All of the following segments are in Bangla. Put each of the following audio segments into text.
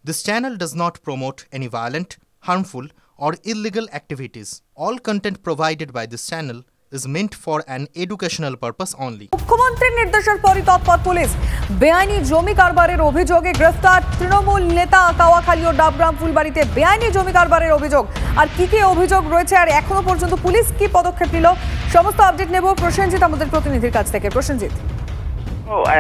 This channel does not promote any violent, harmful, or illegal activities. All content provided by this channel is meant for an educational purpose only. মুখ্যমন্ত্রীর নির্দেশের পরই তৎপর পুলিশ। বেআইনি জমি কারবারের অভিযোগে গ্রেফতার তৃণমূল নেতা কাওয়াখালী ও ডাবগ্রাম ফুলবাড়িতে বেআইনি জমি কারবারের অভিযোগ। আর কি কি অভিযোগ রয়েছে আর এখনো পর্যন্ত পুলিশ কি পদক্ষেপ নিল, সমস্ত আপডেট নেব প্রসেনজিৎ আমাদের প্রতিনিধির কাছ থেকে। প্রসেনজিৎ,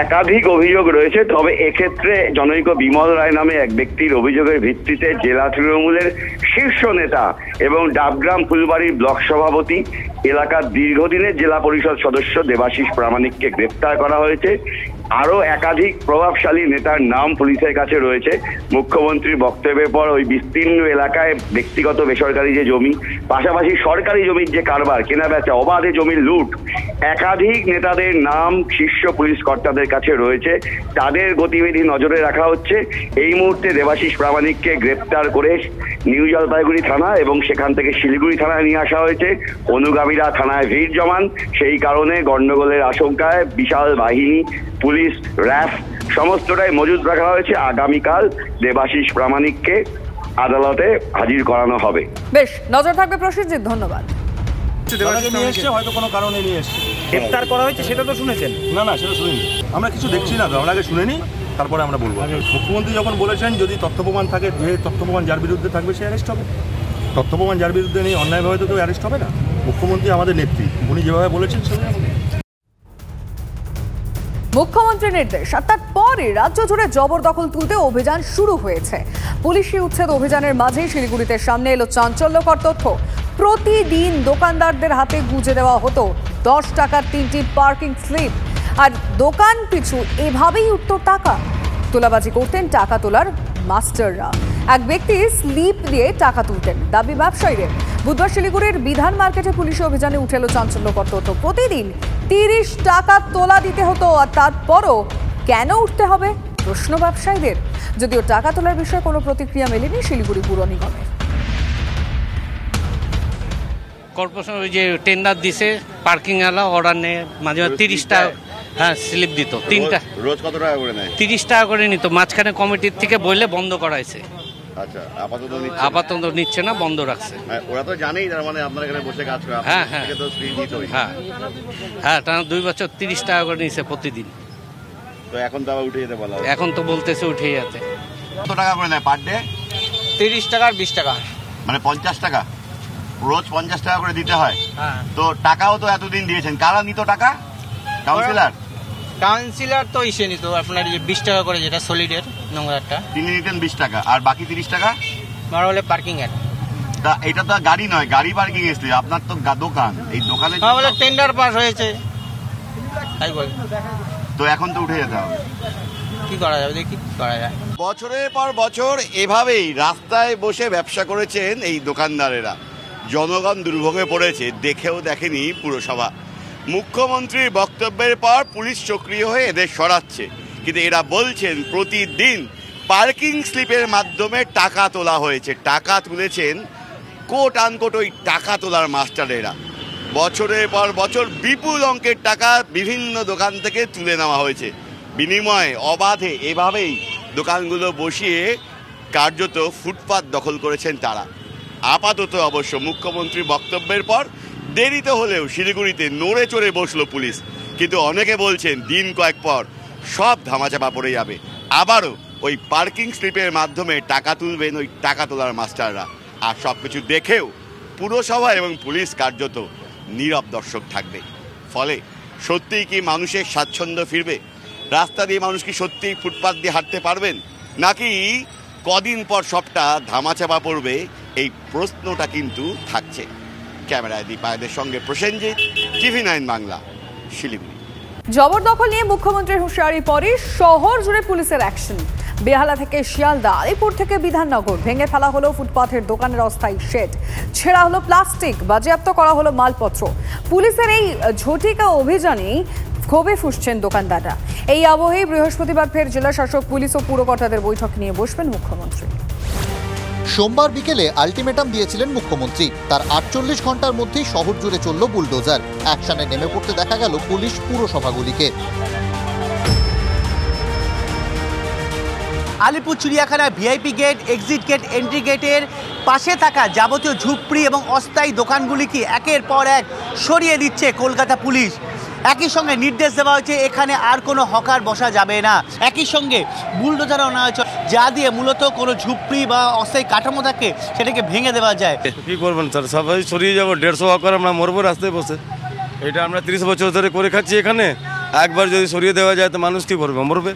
একাধিক অভিযোগ রয়েছে, তবে এক্ষেত্রে জনৈক বিমল রায় নামে এক ব্যক্তির অভিযোগের ভিত্তিতে জেলা তৃণমূলের শীর্ষ নেতা এবং ডাবগ্রাম ফুলবাড়ির ব্লক সভাপতি, এলাকার দীর্ঘদিনের জেলা পরিষদ সদস্য দেবাশিস প্রামাণিককে গ্রেপ্তার করা হয়েছে। আরো একাধিক প্রভাবশালী নেতার নাম পুলিশের কাছে রয়েছে। মুখ্যমন্ত্রীর বক্তব্যের পর ওই বিস্তীর্ণ এলাকায় ব্যক্তিগত বেসরকারি যে জমি, পাশাপাশি সরকারি জমির যে কারবার, কেনাবেচা, অবাধে জমির লুট, একাধিক নেতাদের নাম শীর্ষ পুলিশ কর্তাদের কাছে রয়েছে। তাদের গতিবিধি নজরে রাখা হচ্ছে। এই মুহূর্তে দেবাশিস প্রামাণিককে গ্রেপ্তার করে নিউ জলপাইগুড়ি থানা এবং সেখান থেকে শিলিগুড়ি থানায় নিয়ে আসা হয়েছে। অনুগামীরা থানায় ভিড় জমান, সেই কারণে গন্ডগোলের আশঙ্কায় বিশাল বাহিনী, পুলিশ, র্যাফ সমস্তটাই মজুদ রাখা হয়েছে। আগামীকাল দেবাশিস প্রামাণিককে আদালতে হাজির করানো হবে। বেশ, নজর থাকবে প্রসেনজিৎ, ধন্যবাদ। নিয়ে এসছে, হয়তো কোনো কারণে নিয়ে এসছে, গ্রেপ্তার করা হয়েছে, সেটা তো শুনেছেন? না সেটা শুনিনি, আমরা কিছু দেখছি না তো, আমরা আগে শুনে নিই, তারপরে আমরা বলবো। মুখ্যমন্ত্রী যখন বলেছেন যদি তথ্য প্রমাণ থাকে, যে তথ্য প্রমাণ যার বিরুদ্ধে থাকবে সে অ্যারেস্ট হবে। তথ্য প্রমাণ যার বিরুদ্ধে নেই, অন্যায়ভাবে তো কেউ অ্যারেস্ট হবে না। মুখ্যমন্ত্রী আমাদের নেত্রী, উনি যেভাবে বলেছেন সেভাবে। মুখ্যমন্ত্রীর নির্দেশ আর তারপরে রাজ্য জুড়ে জবরদখল তুলতে অভিযান শুরু হয়েছে। পুলিশি উচ্ছেদ অভিযানের মাঝেই শিলিগুড়িতে সামনে এলো চাঞ্চল্যকর তথ্য। প্রতিদিন দোকানদারদের হাতে গুঁজে দেওয়া হতো 10 টাকার 3টি পার্কিং স্লিপ, আর দোকান পিছু এভাবেই উঠত টাকা। তোলাবাজি করতেন টাকা তোলার মাস্টাররা। এক ব্যক্তি স্লিপ দিয়ে টাকা তুলতেন, দাবি ব্যবসায়ীদের। বুধবার শিলিগুড়ির বিধান মার্কেটে পুলিশি অভিযানে উঠে এলো চাঞ্চল্যকর তথ্য। প্রতিদিন 30 টাকা তোলা দিতে হতো, আর তারপরও কেন উঠতে হবে প্রশ্ন ব্যবসায়ীদের। যদিও টাকা তোলার বিষয়ে কোনো প্রতিক্রিয়া মেলেনি শিলিগুড়ি পুর নিগমের। কর্পোরেশন ওই যে টেন্ডার দিছে, পার্কিং আলা অর্ডার নেয়, মাঝে মাঝে 30 টাকা স্লিপ দিত। 3টা রোজ কত টাকা করে নেয়? 30 টাকা করে নিত। মাঝখানে কমিটির থেকে বললে বন্ধ করাইছে। আচ্ছা, আপাতত নিচ্ছে না, বন্ধ রাখছে। ওরা তো জানেই, তার মানে আপনার এখানে বসে কাজ করে। হ্যাঁ টানা 2 বছর 30 টাকা করে নিচ্ছে প্রতিদিন। তো এখন তো আবার উঠে যেতে বলা, এখন তো বলতেছে উঠে যেতে। কত টাকা করে নেয় পার ডে? 30 টাকা আর 20 টাকা, মানে 50 টাকা। রোজ 50 টাকা করে দিতে হয়। তো টাকাও তো এতদিন দিয়েছেন, কারা নিত টাকা? কাউন্সিলর তো ইসে নিত আপনার 20 টাকা করে, যেটা সলিডের নোংরাটা তিনি নিতেন 20 টাকা, আর বাকি 30 টাকা আমার বলে পার্কিং এর। তা এটা তো গাড়ি নয়, গাড়ি পার্কিং এসছে, আপনার তো দোকান, এই দোকানে বলে টেন্ডার পাস হয়েছে তাই বল। তো এখন তো উঠে যেতে হবে, কি করা যাবে, দেখি করা যায়। বছরের পর বছর এভাবেই রাস্তায় বসে ব্যবসা করেছেন এই দোকানদারেরা। জনগণ দুর্ভোগে পড়েছে, দেখেও দেখেনি পুরসভা। মুখ্যমন্ত্রীর বক্তব্যের পর পুলিশ সক্রিয় হয়ে এদের সরাচ্ছে, কিন্তু এরা বলছেন প্রতিদিন পার্কিং স্লিপের মাধ্যমে টাকা তোলা হয়েছে। টাকা তুলেছেন কোট আনকোট ওই টাকা তোলার মাস্টারেরা। বছরের পর বছর বিপুল অঙ্কের টাকা বিভিন্ন দোকান থেকে তুলে নেওয়া হয়েছে। বিনিময়ে অবাধে এভাবেই দোকানগুলো বসিয়ে কার্যত ফুটপাত দখল করেছেন তারা। আপাতত অবশ্য মুখ্যমন্ত্রীর বক্তব্যের পর দেরিতে হলেও শিলিগুড়িতে নড়ে চড়ে বসলো পুলিশ, কিন্তু অনেকে বলছেন দিন কয়েক পর সব ধামাচাপা পড়ে যাবে। আবারও ওই পার্কিং স্লিপের মাধ্যমে টাকা তুলবেন ওই টাকা তোলার মাস্টাররা। আর সব কিছু দেখেও পুরসভা এবং পুলিশ কার্যত নীরব দর্শক থাকবে। ফলে সত্যিই কি মানুষের স্বাচ্ছন্দ্য ফিরবে? রাস্তা দিয়ে মানুষ কি সত্যিই ফুটপাত দিয়ে হাঁটতে পারবেন, নাকি কদিন পর সবটা ধামাচাপা পড়বে? এই প্রশ্নটা কিন্তু থাকছে। ক্যামেরায় দীপায়দের সঙ্গে প্রসেনজিৎ, TV9 বাংলা, শিলিগুড়ি। জবরদখল নিয়ে মুখ্যমন্ত্রীর হুঁশিয়ারি পরে শহর জুড়ে পুলিশের অ্যাকশন। বেহালা থেকে শিয়ালদা, আলিপুর থেকে বিধাননগর ভেঙে ফেলা হলো ফুটপাথের দোকানের অস্থায়ী শেড, ছেঁড়া হলো প্লাস্টিক, বাজেয়াপ্ত করা হলো মালপত্র। পুলিশের এই ঝটিকা অভিযানেই ক্ষোভে ফুঁসছেন দোকানদাররা। এই আবহেই বৃহস্পতিবার ফের জেলা শাসক, পুলিশ ও পুরকর্তাদের বৈঠক নিয়ে বসবেন মুখ্যমন্ত্রী। সোমবার বিকেলে আলটিমেটাম দিয়েছিলেন মুখ্যমন্ত্রী। তার 48 ঘন্টার মধ্যেই শহর জুড়ে চলল বুলডোজার। অ্যাকশনে নেমে পড়তে দেখা গেল পুলিশ পুরসভাগুলিকে। আলিপুর চিড়িয়াখানার VIP gate, exit gate, entry গেটের পাশে থাকা যাবতীয় ঝুপড়ি এবং অস্থায়ী দোকানগুলিকে একের পর এক সরিয়ে দিচ্ছে কলকাতা পুলিশ। একই সঙ্গে নির্দেশ দেওয়া হয়েছে এখানে আর কোনো হকার বসা যাবে না। একই সঙ্গে বুলডোজারও আনা হয়েছে যা দিয়ে মূলত কোনো ঝুপড়ি বা অস্থায়ী কাঠামো থাকে সেটাকে ভেঙে দেওয়া যায়। কি করবেন স্যার, সবাই সরিয়ে যাবো, 150 হকার আমরা মরবো রাস্তায় বসে। এটা আমরা 30 বছর ধরে করে খাচ্ছি এখানে, একবার যদি সরিয়ে দেওয়া যায় তো মানুষ কি করবে, মরবে।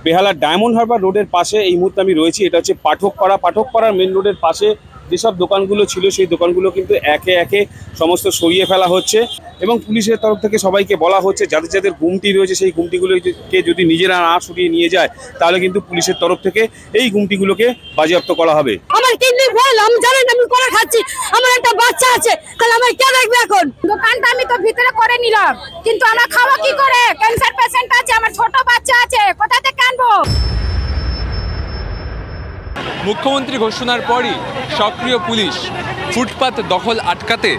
বেহালার ডায়মন্ড হারবার রোডের পাশে এই মুহূর্তে আমি রয়েছি। এটা হচ্ছে পাঠকপাড়ার মেন রোডের পাশে যেসব দোকানগুলো ছিল সেই দোকানগুলো কিন্তু একে একে সমস্ত সরিয়ে ফেলা হচ্ছে এবং পুলিশের তরফ থেকে সবাইকে বলা হচ্ছে যাদের যাদের গুমটি রয়েছে সেই গুমটিগুলোকে যদি নিজেরা না সরিয়ে নিয়ে যায় তাহলে কিন্তু পুলিশের তরফ থেকে এই গুমটিগুলোকে বাজেয়াপ্ত করা হবে। আমার কিডনি ফেল, আমি জানেন আমি করে খাচ্ছি, আমার একটা বাচ্চা আছে, তাহলে আমার কে দেখবে এখন? দোকানটা আমি তো ভিতরে করে নিলাম, কিন্তু আমার খাওয়া কি করে? ক্যান্সার পেশেন্ট আছে, আমার ছোট বাচ্চা আছে, কোথা থেকে আনবো? মুখ্যমন্ত্রী ঘোষণার পরই সক্রিয় পুলিশ ফুটপাত দখল আটকাতে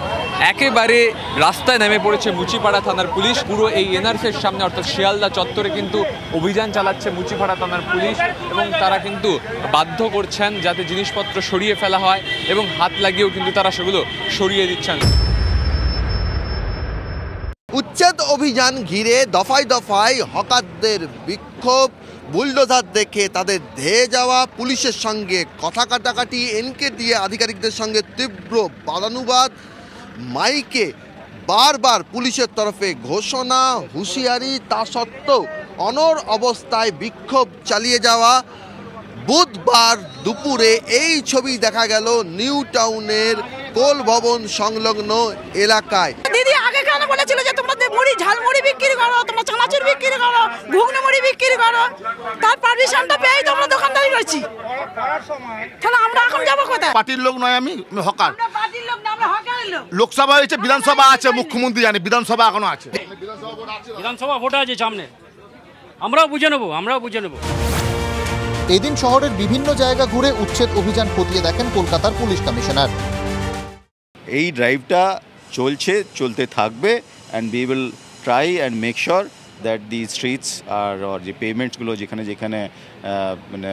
একেবারে রাস্তায় নেমে পড়েছে মুচিপাড়া থানার পুলিশ। পুরো এই এনআরসির সামনে অর্থাৎ শিয়ালদা চত্বরে কিন্তু অভিযান চালাচ্ছে মুচিপাড়া থানার পুলিশ এবং তারা কিন্তু বাধ্য করছেন যাতে জিনিসপত্র সরিয়ে ফেলা হয় এবং হাত লাগিয়েও কিন্তু তারা সেগুলো সরিয়ে দিচ্ছেন। উচ্ছেদ অভিযান ঘিরে দফায় দফায় হকারদের বিক্ষোভ, বুলডোজার দেখে তাদের ধেয়ে যাওয়া, পুলিশের সঙ্গে কথা কাটাকাটি, এনকে দিয়ে আধিকারিকদের সঙ্গে তীব্র বাদানুবাদ, মাইকে বারবার পুলিশের তরফে ঘোষণা, হুঁশিয়ারি, তা সত্ত্বেও অনড় অবস্থায় বিক্ষোভ চালিয়ে যাওয়া। বুধবার দুপুরে এই ছবি দেখা গেল নিউ টাউনের কোল ভবন সংলগ্ন এলাকায়। দিদি আগে কেন বলেছিল যে তোমরা মুড়ি ঝালমুড়ি বিক্রি করো, তোমরা চানাচুর বিক্রি করো, ঘুগনি মুড়ি বিক্রি করো, তার পারমিশনটা পেয়েই তোমরা দোকানদারি করছি, তাহলে আমরা এখন যাবো কোথায়? পার্টির লোক নয়, আমি হকার। আমরা পার্টির লোক না, আমরা হকারের লোক। লোকসভা হয়েছে, বিধানসভা আছে, মুখ্যমন্ত্রী জানে, বিধানসভা এখনো আছে, বিধানসভা ভোট আছে সামনে, আমরাও বুঝে নেবো। এদিন শহরের বিভিন্ন জায়গা ঘুরে উচ্ছেদ অভিযান খতিয়ে দেখেন কলকাতার পুলিশ কমিশনার। এই ড্রাইভটা চলতে থাকবে and we will try and make sure that the streets আর যে পেমেন্টসগুলো যেখানে মানে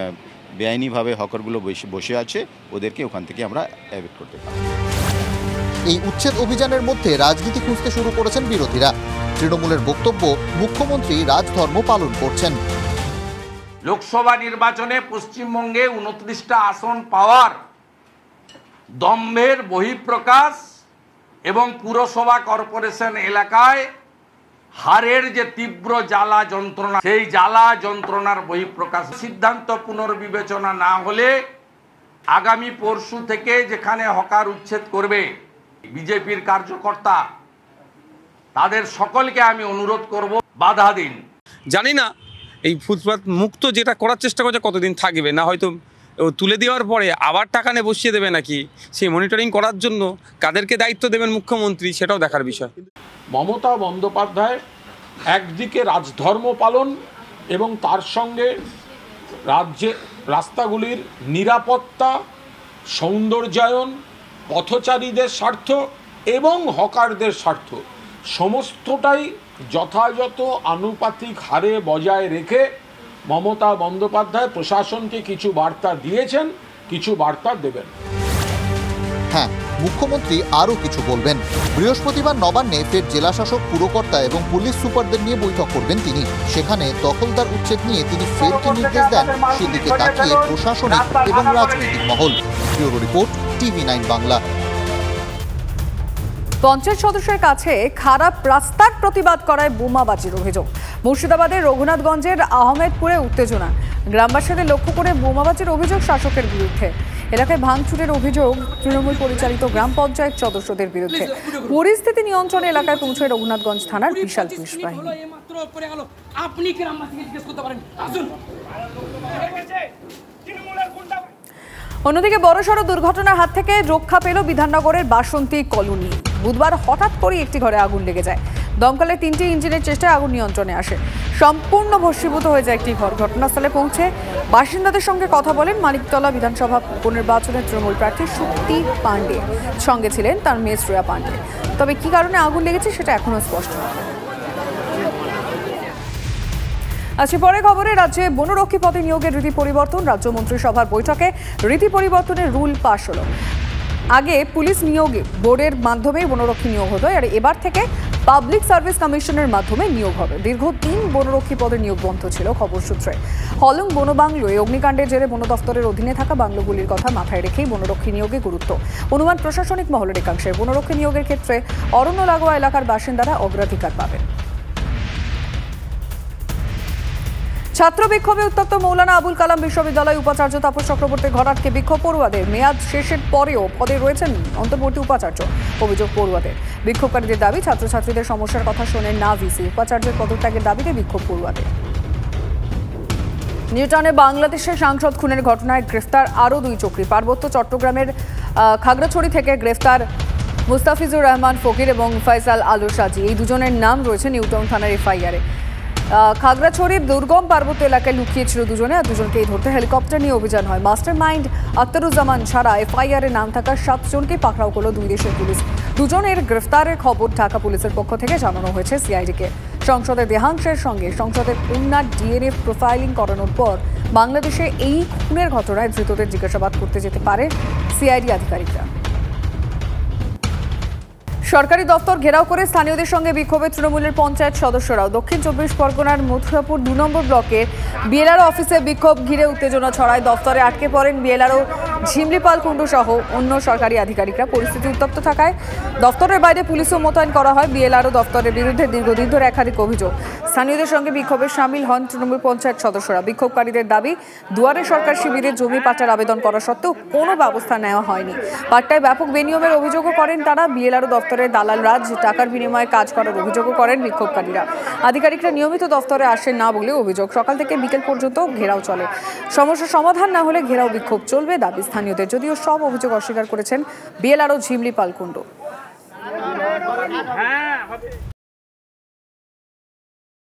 বেআইনিভাবে হকারগুলো বসে আছে ওদেরকে ওখান থেকে আমরা অ্যাভয়েড করতে পারি। এই উচ্ছেদ অভিযানের মধ্যে রাজনীতি খুঁজতে শুরু করেছেন বিরোধীরা। তৃণমূলের বক্তব্য, মুখ্যমন্ত্রী রাজধর্ম পালন করছেন। লোকসভা নির্বাচনে পশ্চিমবঙ্গে 29টা আসন পাওয়ার দম্ভের বহিঃপ্রকাশ এবং পুরসভা কর্পোরেশন এলাকায় হারের যে তীব্র জ্বালা যন্ত্রণা, সেই জ্বালা যন্ত্রণার বহিঃপ্রকাশ। সিদ্ধান্ত পুনর্বিবেচনা না হলে আগামী পরশু থেকে যেখানে হকার উচ্ছেদ করবে বিজেপির কার্যকর্তা, তাদের সকলকে আমি অনুরোধ করব বাধা দিন। জানি না এই ফুটপাত মুক্ত যেটা করার চেষ্টা করছে কতদিন থাকবে, না হয়তো তুলে দেওয়ার পরে আবার টাকা নিয়ে বসিয়ে দেবে নাকি, সেই মনিটরিং করার জন্য কাদেরকে দায়িত্ব দেবেন মুখ্যমন্ত্রী সেটাও দেখার বিষয়। মমতা বন্দ্যোপাধ্যায় একদিকে রাজধর্ম পালন এবং তার সঙ্গে রাস্তাগুলির নিরাপত্তা, সৌন্দর্যায়ন, পথচারীদের স্বার্থ এবং হকারদের স্বার্থ সমস্তটাই যথাযথ আনুপাতিক হারে বজায় রেখে মমতা বন্দ্যোপাধ্যায় প্রশাসনকে কিছু বার্তা দিয়েছেন, কিছু বার্তা দেবেন। হ্যাঁ, মুখ্যমন্ত্রী আরও কিছু বলবেন। বৃহস্পতিবার নবান্নে ফের জেলাশাসক, পুরকর্তা এবং পুলিশ সুপারদের নিয়ে বৈঠক করবেন তিনি। সেখানে দখলদার উচ্ছেদ নিয়ে তিনি ফের কি নির্দেশ দেন সেদিকে তাকিয়ে প্রশাসনিক এবং রাজনৈতিক মহল। Bureau report, TV9 Bangla. Panchayat সদস্যের কাছে খারাপ রাস্তার প্রতিবাদ করায় বোমাবাজির অভিযোগ। মুর্শিদাবাদের রঘুনাথগঞ্জের আহমেদপুরে উত্তেজনা, গ্রামবাসীদের লক্ষ্য করে বোমাবাজির অভিযোগ শাসকের বিরুদ্ধে। এলাকায় ভাঙচুরের অভিযোগ তৃণমূল পরিচালিত গ্রাম পঞ্চায়েত সদস্যদের বিরুদ্ধে। পরিস্থিতি নিয়ন্ত্রণে এলাকায় পৌঁছয় রঘুনাথগঞ্জ থানার বিশাল পুলিশ বাহিনী। অন্যদিকে বড়সড় দুর্ঘটনার হাত থেকে রক্ষা পেল বিধাননগরের বাসন্তী কলোনি। বুধবার হঠাৎ করে একটি ঘরে আগুন লেগে যায়। দমকলের 3টি ইঞ্জিনের চেষ্টায় আগুন নিয়ন্ত্রণে আসে। সম্পূর্ণ ভস্মীভূত হয়ে যায় একটি ঘর। ঘটনাস্থলে পৌঁছে বাসিন্দাদের সঙ্গে কথা বলেন মানিকতলা বিধানসভা উপনির্বাচনের তৃণমূল প্রার্থী শক্তি পাণ্ডে। সঙ্গে ছিলেন তার মেয়ে শ্রেয়া পাণ্ডে। তবে কি কারণে আগুন লেগেছে সেটা এখনো স্পষ্ট নয়। আজকে পরে খবরে রাজ্যে বনরক্ষী পদে নিয়োগের রীতি পরিবর্তন। রাজ্য মন্ত্রিসভার বৈঠকে রীতি পরিবর্তনের রুল পাশ হলো। আগে পুলিশ নিয়োগে বোর্ডের মাধ্যমে বনরক্ষী নিয়োগ হতো, আর এবার থেকে পাবলিক সার্ভিস কমিশনের মাধ্যমে নিয়োগ হবে। দীর্ঘদিন বনরক্ষী পদে নিয়োগ বন্ধ ছিল খবর সূত্রে। হলং বনবাংলোয় অগ্নিকাণ্ডের জেরে বন দফতরের অধীনে থাকা বাংলোগুলির কথা মাথায় রেখেই বনরক্ষী নিয়োগে গুরুত্ব। অনুমান প্রশাসনিক মহলের একাংশের বনরক্ষী নিয়োগের ক্ষেত্রে অরণ্য লাগোয়া এলাকার বাসিন্দারা অগ্রাধিকার পাবেন। ছাত্র বিক্ষোভে উত্তপ্ত মৌলানা আবুল কালাম বিশ্ববিদ্যালয় উপাচার্য তাপস চক্রবর্তীর ঘর আটকে বিক্ষোভ পড়ুয়াদের। মেয়াদ শেষের পরেও পদে রয়েছেন অন্তর্বর্তী উপাচার্য। অভিযোগ পড়ুয়াদের। বিক্ষোভকারীদের দাবি, ছাত্রছাত্রীদের সমস্যার কথা শোনেন না ভিসি। উপাচার্যের পদত্যাগের দাবিতে বিক্ষোভ পড়ুয়াদের। নিউটাউনে বাংলাদেশের সাংসদ খুনের ঘটনায় গ্রেফতার আরও 2 চক্রী। পার্বত্য চট্টগ্রামের খাগড়াছড়ি থেকে গ্রেফতার মুস্তাফিজুর রহমান ফকির এবং ফয়সাল আলু সাজি। এই দুজনের নাম রয়েছে নিউটাউন থানার এফআইআরে। খাগড়াছড়ির দুর্গম পার্বত্য এলাকায় লুকিয়েছিল দুজনে, আর দুজনকেই ধরতে হেলিকপ্টার নিয়ে অভিযান হয়। মাস্টার মাইন্ড আখতারুজ্জামান ছাড়া এফআইআরে নাম থাকা 7 জনকে পাকড়াও করল 2 দেশের পুলিশ। দুজনের গ্রেফতারের খবর ঢাকা পুলিশের পক্ষ থেকে জানানো হয়েছে সিআইডিকে। সংসদের দেহাংশের সঙ্গে সংসদের কন্যার ডিএনএ প্রোফাইলিং করানোর পর বাংলাদেশে এই খুনের ঘটনায় ধৃতদের জিজ্ঞাসাবাদ করতে যেতে পারে সিআইডি আধিকারিকরা। সরকারি দপ্তর ঘেরাও করে স্থানীয়দের সঙ্গে বিক্ষোভে তৃণমূলের পঞ্চায়েত সদস্যরাও। দক্ষিণ 24 পরগনার মথুরাপুর 2 নম্বর ব্লকের বিএলআরও অফিসে বিক্ষোভ ঘিরে উত্তেজনা ছড়ায়। দপ্তরে আটকে পড়েন বিএলআরও ঝিমলিপাল কুণ্ডু সহ অন্য সরকারি আধিকারিকরা। পরিস্থিতি উত্তপ্ত থাকায় দপ্তরের বাইরে পুলিশও মোতায়েন করা হয়। বিএলআরও দপ্তরের বিরুদ্ধে দীর্ঘদিন ধরে একাধিক অভিযোগ। স্থানীয়দের সঙ্গে বিক্ষোভে সামিল হন তৃণমূল পঞ্চায়েত সদস্যরা। বিক্ষোভকারীদের দাবি, দুয়ারে সরকার শিবিরে জমি পাট্টার আবেদন করা সত্ত্বেও কোনো ব্যবস্থা নেওয়া হয়নি। পাট্টায় ব্যাপক বেনিয়মের অভিযোগও করেন তারা। বিএলআরও দপ্তরের দালাল রাজ, টাকার বিনিময়ে কাজ করার অভিযোগও করেন বিক্ষোভকারীরা। আধিকারিকরা নিয়মিত দপ্তরে আসেন না বলে অভিযোগ। সকাল থেকে বিকেল পর্যন্ত ঘেরাও চলে। সমস্যার সমাধান না হলে ঘেরাও বিক্ষোভ চলবে দাবি স্থানীয়দের। যদিও সব অভিযোগ অস্বীকার করেছেন বিএলআরও ঝিমলিপাল কুণ্ডু।